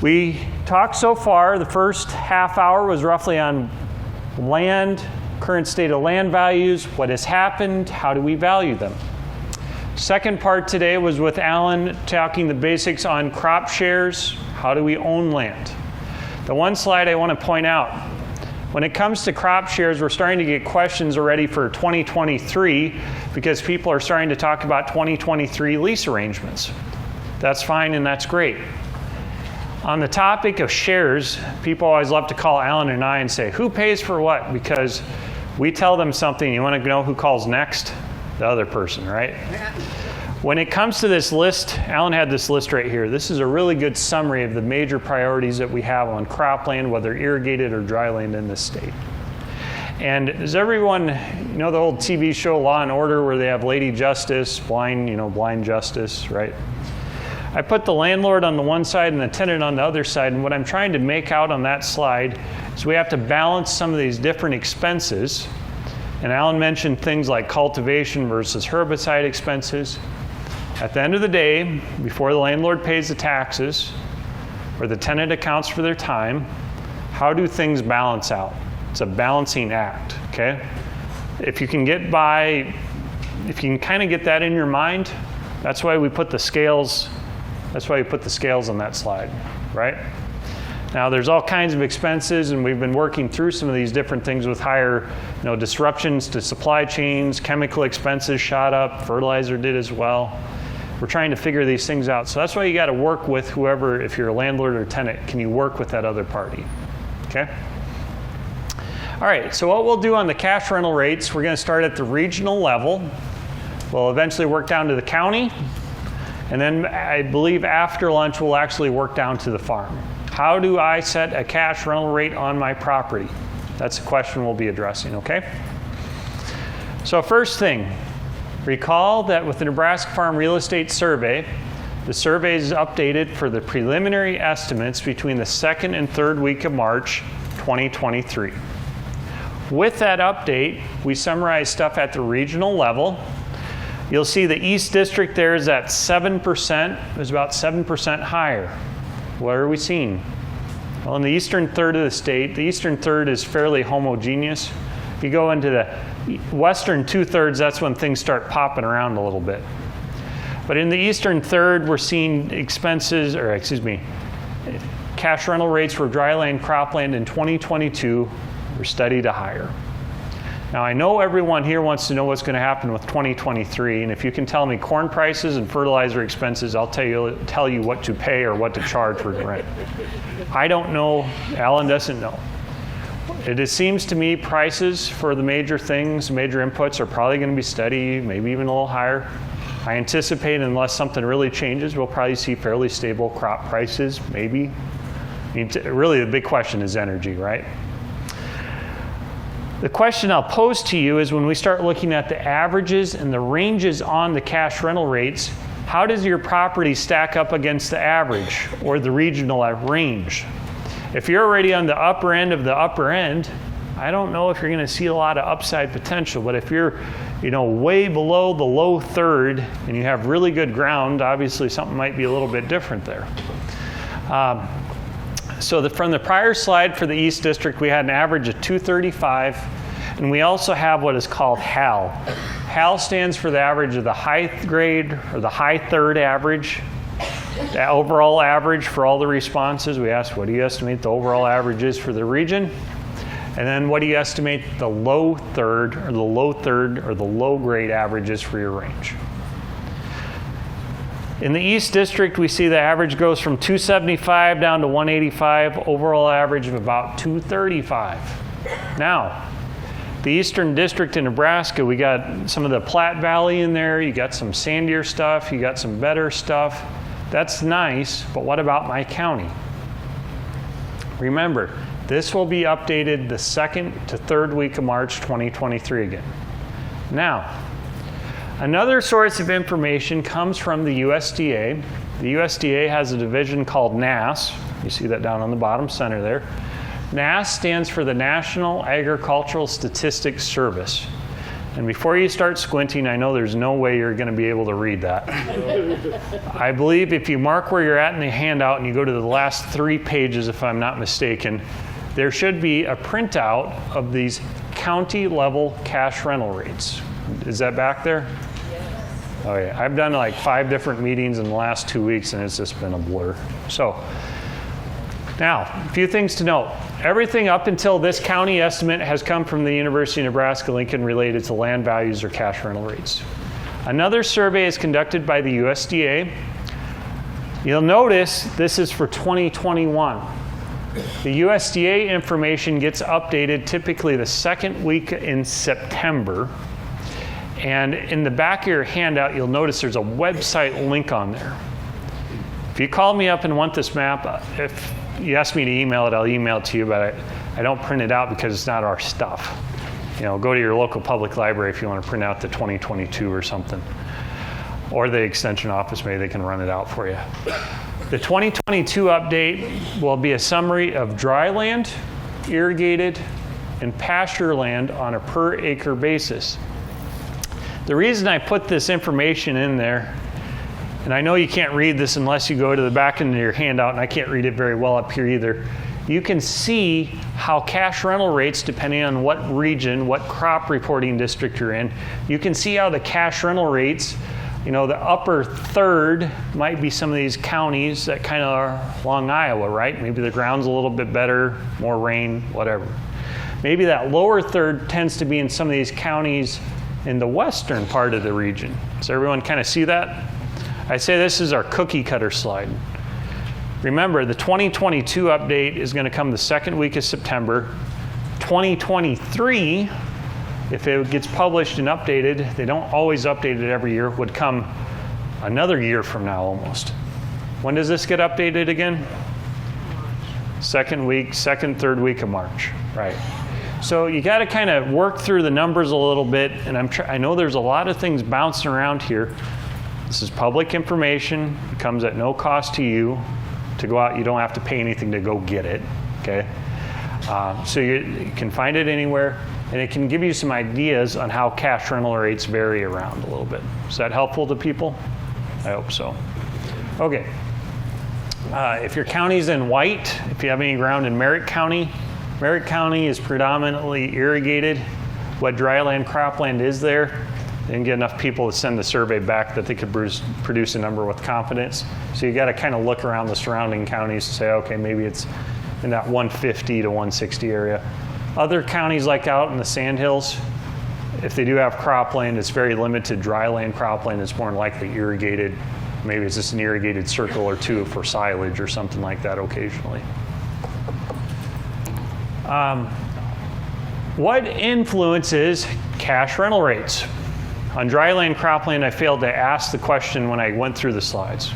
We talked so far, the first half hour was roughly on land, current state of land values, what has happened, how do we value them. Second part today was with Allan talking the basics on crop shares, how do we own land. The one slide I want to point out, when it comes to crop shares, we're starting to get questions already for 2023 because people are starting to talk about 2023 lease arrangements. That's fine and that's great. On the topic of shares, people always love to call Allan and I and say, who pays for what? Because we tell them something, you want to know who calls next? The other person, right? When it comes to this list, Allan had this list right here. This is a really good summary of the major priorities that we have on cropland, whether irrigated or dry land in this state. And does everyone, the old TV show Law and Order where they have Lady Justice, blind justice, right? I put the landlord on the one side and the tenant on the other side, and what I'm trying to make out on that slide is we have to balance some of these different expenses. And Allan mentioned things like cultivation versus herbicide expenses. At the end of the day, before the landlord pays the taxes or the tenant accounts for their time, how do things balance out? It's a balancing act, okay? If you can kind of get that in your mind, that's why we put the scales. That's why we put the scales on that slide, right? Now, there's all kinds of expenses, and we've been working through some of these different things with higher, disruptions to supply chains, chemical expenses shot up, fertilizer did as well. We're trying to figure these things out. So that's why you got to work with whoever, if you're a landlord or tenant, can you work with that other party, okay? All right, so what we'll do on the cash rental rates, we're going to start at the regional level. We'll eventually work down to the county. And then I believe after lunch, we'll actually work down to the farm. How do I set a cash rental rate on my property? That's a question we'll be addressing, okay? So first thing, recall that with the Nebraska Farm Real Estate Survey, the survey is updated for the preliminary estimates between the second and third week of March 2023. With that update, we summarize stuff at the regional level. You'll see the East District there is at 7%. It was about 7% higher. What are we seeing? Well, in the eastern third of the state, the eastern third is fairly homogeneous. If you go into the western two-thirds, that's when things start popping around a little bit. But in the eastern third, we're seeing cash rental rates for dry land, cropland in 2022 were steady to higher. Now, I know everyone here wants to know what's going to happen with 2023, and if you can tell me corn prices and fertilizer expenses, I'll tell you what to pay or what to charge for rent. I don't know. Allan doesn't know. It seems to me prices for the major things, major inputs, are probably going to be steady, maybe even a little higher. I anticipate, unless something really changes, we'll probably see fairly stable crop prices, maybe. Really, the big question is energy, right? The question I'll pose to you is when we start looking at the averages and the ranges on the cash rental rates, how does your property stack up against the average or the regional range? If you're already on the upper end of the upper end, I don't know if you're going to see a lot of upside potential, but if you're way below the low third and you have really good ground, obviously something might be a little bit different there. From the prior slide for the East District, we had an average of 235, and we also have what is called HAL. HAL stands for the average of the high grade or the high third average, the overall average for all the responses. We asked, what do you estimate the overall average is for the region? And then what do you estimate the low third or the low grade average is for your range? In the East District, we see the average goes from 275 down to 185, overall average of about 235. Now, the Eastern District in Nebraska, we got some of the Platte Valley in there, you got some sandier stuff, you got some better stuff. That's nice, but what about my county? Remember, this will be updated the second to third week of March 2023 again. Now, another source of information comes from the USDA. The USDA has a division called NASS. You see that down on the bottom center there. NASS stands for the National Agricultural Statistics Service. And before you start squinting, I know there's no way you're going to be able to read that. I believe if you mark where you're at in the handout and you go to the last 3 pages, if I'm not mistaken, there should be a printout of these county level cash rental rates. Is that back there? Yes. Okay, I've done like 5 different meetings in the last 2 weeks and it's just been a blur. So now, a few things to note. Everything up until this county estimate has come from the University of Nebraska-Lincoln related to land values or cash rental rates. Another survey is conducted by the USDA. You'll notice this is for 2021. The USDA information gets updated typically the second week in September. And in the back of your handout, you'll notice there's a website link on there. If you call me up and want this map, if you ask me to email it, I'll email it to you, but I don't print it out because it's not our stuff. You know, go to your local public library if you want to print out the 2022 or something. Or the extension office, maybe they can run it out for you. The 2022 update will be a summary of dry land, irrigated, and pasture land on a per acre basis. The reason I put this information in there, and I know you can't read this unless you go to the back end of your handout, and I can't read it very well up here either. You can see how cash rental rates, depending on what region, what crop reporting district you're in, you can see how the cash rental rates, you know, the upper third might be some of these counties that kind of are along Iowa, right? Maybe the ground's a little bit better, more rain, whatever. Maybe that lower third tends to be in some of these counties in the western part of the region. Does everyone kind of see that? I say this is our cookie cutter slide. Remember, the 2022 update is going to come the second week of September. 2023, if it gets published and updated, they don't always update it every year, would come another year from now almost. When does this get updated again? Second, third week of March, right? So you got to kind of work through the numbers a little bit, and I know there's a lot of things bouncing around here. This is public information. It comes at no cost to you to go out. You don't have to pay anything to go get it, okay? So you can find it anywhere, and it can give you some ideas on how cash rental rates vary around a little bit. Is that helpful to people? I hope so. Okay. If your county's in white, if you have any ground in Merritt County is predominantly irrigated. What dryland, cropland is there? They didn't get enough people to send the survey back that they could produce a number with confidence. So you got to kind of look around the surrounding counties and say, okay, maybe it's in that 150 to 160 area. Other counties like out in the Sandhills, if they do have cropland, it's very limited dryland cropland. It's more likely irrigated. Maybe it's just an irrigated circle or two for silage or something like that occasionally. What influences cash rental rates? On dryland cropland, I failed to ask the question when I went through the slides.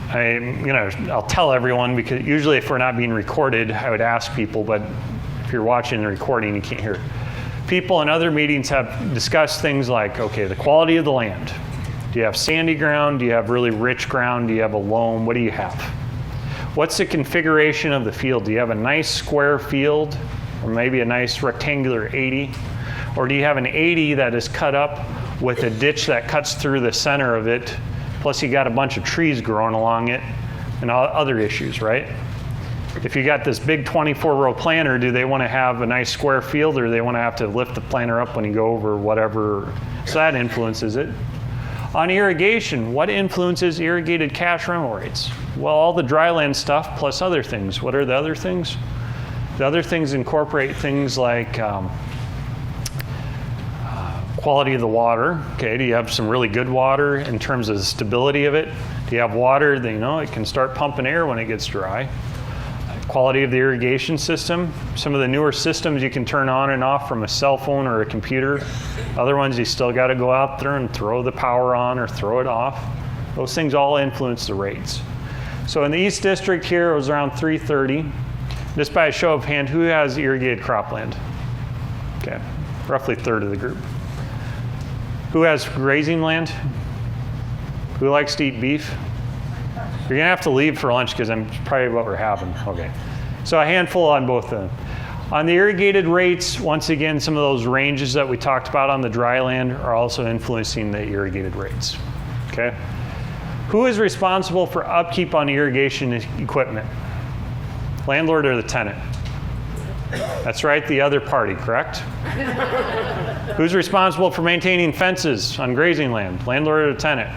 I'll tell everyone, because usually if we're not being recorded, I would ask people, but if you're watching the recording, you can't hear. People in other meetings have discussed things like, okay, the quality of the land. Do you have sandy ground? Do you have really rich ground? Do you have a loam? What do you have? What's the configuration of the field? Do you have a nice square field, or maybe a nice rectangular 80? Or do you have an 80 that is cut up with a ditch that cuts through the center of it, plus you got a bunch of trees growing along it, and other issues, right? If you got this big 24-row planter, do they want to have a nice square field, or do they want to have to lift the planter up when you go over whatever? So that influences it. On irrigation, what influences irrigated cash rental rates? Well, all the dryland stuff plus other things. What are the other things? The other things incorporate things like quality of the water. Okay, do you have some really good water in terms of the stability of it? Do you have water that, it can start pumping air when it gets dry? Quality of the irrigation system. Some of the newer systems you can turn on and off from a cell phone or a computer. Other ones you still got to go out there and throw the power on or throw it off. Those things all influence the rates. So in the East District here, it was around 330. Just by a show of hand, who has irrigated cropland? Okay, roughly a third of the group. Who has grazing land? Who likes to eat beef? You're gonna have to leave for lunch because I'm probably what we're having. Okay, so a handful on both of them. On the irrigated rates, once again, some of those ranges that we talked about on the dry land are also influencing the irrigated rates. Okay? Who is responsible for upkeep on irrigation equipment? Landlord or the tenant? That's right, the other party, correct? Who's responsible for maintaining fences on grazing land? Landlord or the tenant?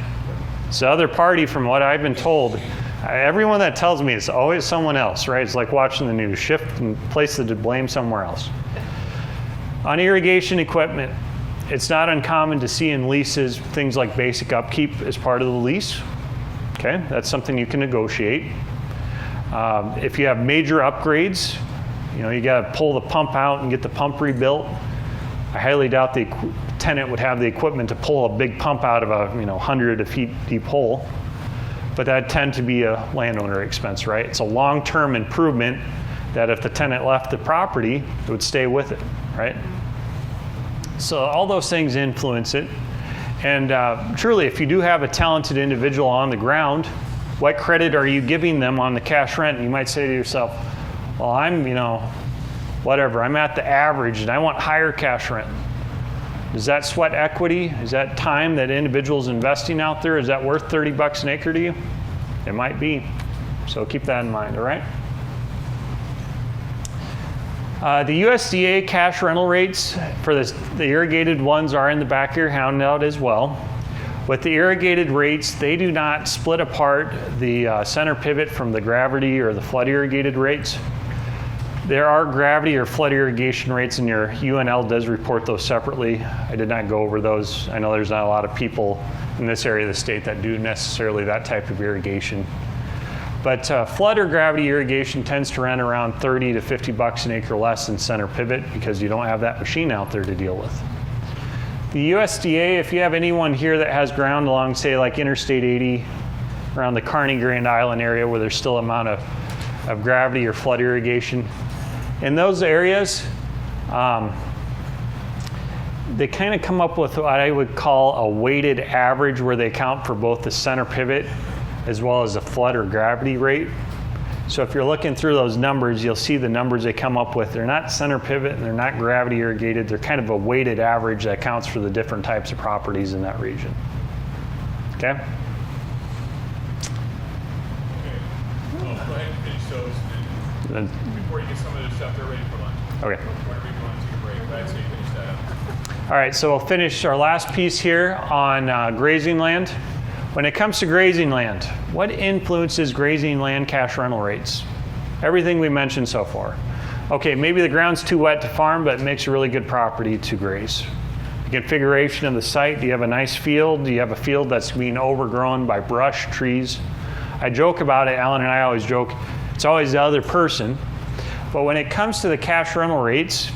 It's the other party, from what I've been told. Everyone that tells me it's always someone else, right? It's like watching the news. Shift and place the blame somewhere else. On irrigation equipment, it's not uncommon to see in leases things like basic upkeep as part of the lease. Okay, that's something you can negotiate. If you have major upgrades, you got to pull the pump out and get the pump rebuilt. I highly doubt the tenant would have the equipment to pull a big pump out of a 100 feet deep hole. But that tend to be a landowner expense, right? It's a long-term improvement that if the tenant left the property, it would stay with it, right? So all those things influence it. And truly, if you do have a talented individual on the ground, what credit are you giving them on the cash rent? And you might say to yourself, well, I'm, whatever, I'm at the average and I want higher cash rent. Does that sweat equity? Is that time that individual's investing out there? Is that worth $30 an acre to you? It might be. So keep that in mind, all right? The USDA cash rental rates for the irrigated ones are in the back of your handout as well. With the irrigated rates, they do not split apart the center pivot from the gravity or the flood irrigated rates. There are gravity or flood irrigation rates, and your UNL does report those separately. I did not go over those. I know there's not a lot of people in this area of the state that do necessarily that type of irrigation. But flood or gravity irrigation tends to run around $30 to $50 an acre less than center pivot because you don't have that machine out there to deal with. The USDA, if you have anyone here that has ground along, say, like Interstate 80, around the Kearney Grand Island area where there's still an amount of gravity or flood irrigation, in those areas, they kind of come up with what I would call a weighted average where they account for both the center pivot as well as the flood or gravity rate. So if you're looking through those numbers, you'll see the numbers they come up with. They're not center pivot and they're not gravity irrigated. They're kind of a weighted average that accounts for the different types of properties in that region. Okay? Okay. Well, go ahead and finish those. And before you get some of this stuff, they're ready for lunch. Okay. Whenever you want to take a break, but I'd say you finish that up. All right, so we'll finish our last piece here on grazing land. When it comes to grazing land, what influences grazing land cash rental rates? Everything we mentioned so far. Okay, maybe the ground's too wet to farm, but it makes a really good property to graze. The configuration of the site, do you have a nice field? Do you have a field that's being overgrown by brush, trees? I joke about it, Allan and I always joke, it's always the other person. But when it comes to the cash rental rates,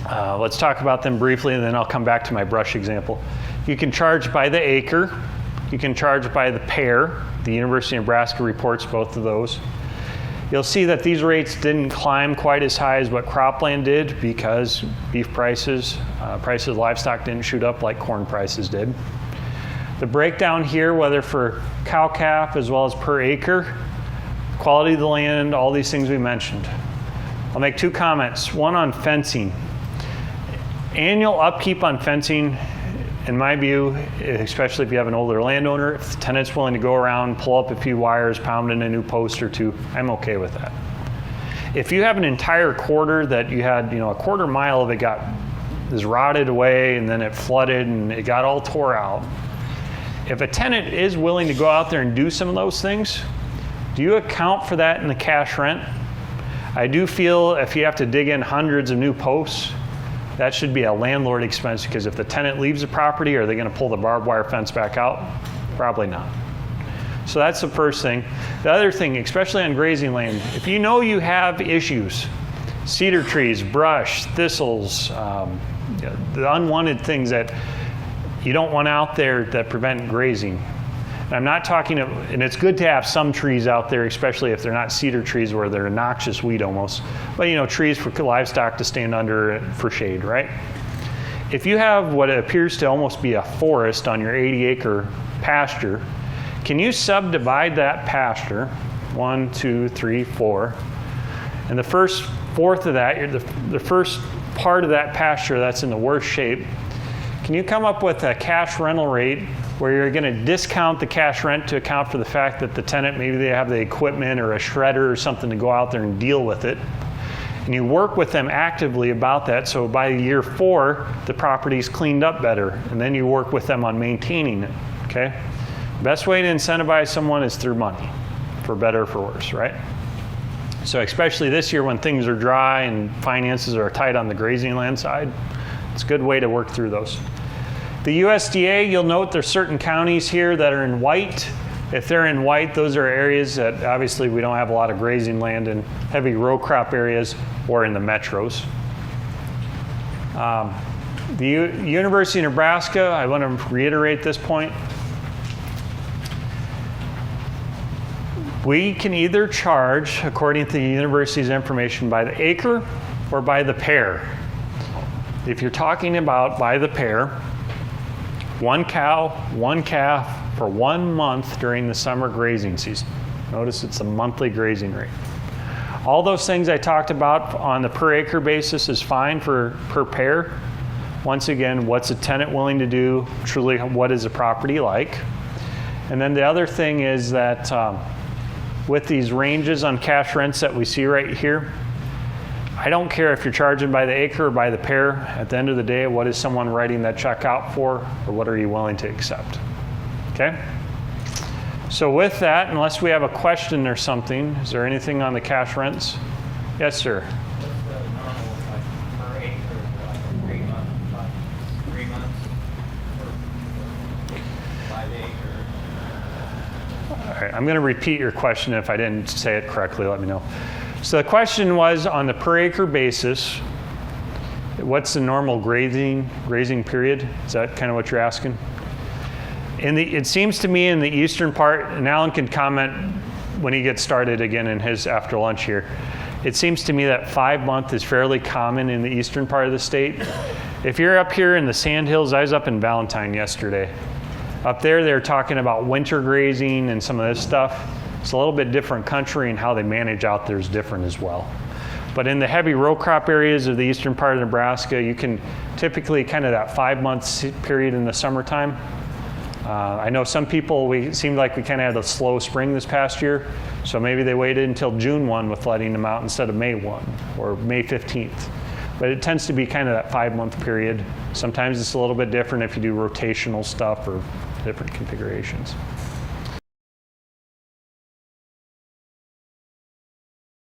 let's talk about them briefly and then I'll come back to my brush example. You can charge by the acre. You can charge by the pair. The University of Nebraska reports both of those. You'll see that these rates didn't climb quite as high as what cropland did because beef prices, prices of livestock didn't shoot up like corn prices did. The breakdown here, whether for cow calf as well as per acre, quality of the land, all these things we mentioned. I'll make two comments. One on fencing. Annual upkeep on fencing, in my view, especially if you have an older landowner, if the tenant's willing to go around, pull up a few wires, pound in a new post or two, I'm okay with that. If you have an entire quarter that you had, a quarter mile of it is rotted away and then it flooded and it got all tore out, if a tenant is willing to go out there and do some of those things, do you account for that in the cash rent? I do feel if you have to dig in hundreds of new posts, that should be a landlord expense because if the tenant leaves the property, are they going to pull the barbed wire fence back out? Probably not. So that's the first thing. The other thing, especially on grazing land, if you know you have issues, cedar trees, brush, thistles, the unwanted things that you don't want out there that prevent grazing. And I'm not talking, and it's good to have some trees out there, especially if they're not cedar trees where they're a noxious weed almost, but trees for livestock to stand under for shade, right? If you have what appears to almost be a forest on your 80-acre pasture, can you subdivide that pasture, 1, 2, 3, 4, and the first fourth of that, you're the first part of that pasture that's in the worst shape. Can you come up with a cash rental rate where you're going to discount the cash rent to account for the fact that the tenant, maybe they have the equipment or a shredder or something to go out there and deal with it? And you work with them actively about that, so by year 4, the property's cleaned up better, and then you work with them on maintaining it, okay? Best way to incentivize someone is through money, for better or for worse, right? So especially this year when things are dry and finances are tight on the grazing land side, it's a good way to work through those. The USDA, you'll note there's certain counties here that are in white. If they're in white, those are areas that obviously we don't have a lot of grazing land in heavy row crop areas or in the metros. The University of Nebraska, I want to reiterate this point. We can either charge, according to the university's information, by the acre or by the pair. If you're talking about by the pair, 1 cow, 1 calf for 1 month during the summer grazing season. Notice it's a monthly grazing rate. All those things I talked about on the per acre basis is fine for per pair. Once again, what's a tenant willing to do? Truly, what is the property like? And then the other thing is that with these ranges on cash rents that we see right here, I don't care if you're charging by the acre or by the pair. At the end of the day, what is someone writing that check out for, or what are you willing to accept? Okay? So with that, unless we have a question or something, is there anything on the cash rents? Yes, sir. What's the normal, like, per acre, 3 months, 3 months, or 5 acres? All right, I'm going to repeat your question. If I didn't say it correctly, let me know. So the question was, on the per acre basis, what's the normal grazing period? Is that kind of what you're asking? It seems to me in the eastern part, and Allan can comment when he gets started again in his after lunch here. It seems to me that 5 month is fairly common in the eastern part of the state. If you're up here in the Sandhills, I was up in Valentine yesterday. Up there, they're talking about winter grazing and some of this stuff. It's a little bit different country, and how they manage out there is different as well. But in the heavy row crop areas of the eastern part of Nebraska, you can typically kind of that 5 month period in the summertime. I know some people, it seemed like we kind of had a slow spring this past year, so maybe they waited until June 1 with letting them out instead of May 1 or May 15th. But it tends to be kind of that 5 month period. Sometimes it's a little bit different if you do rotational stuff or different configurations.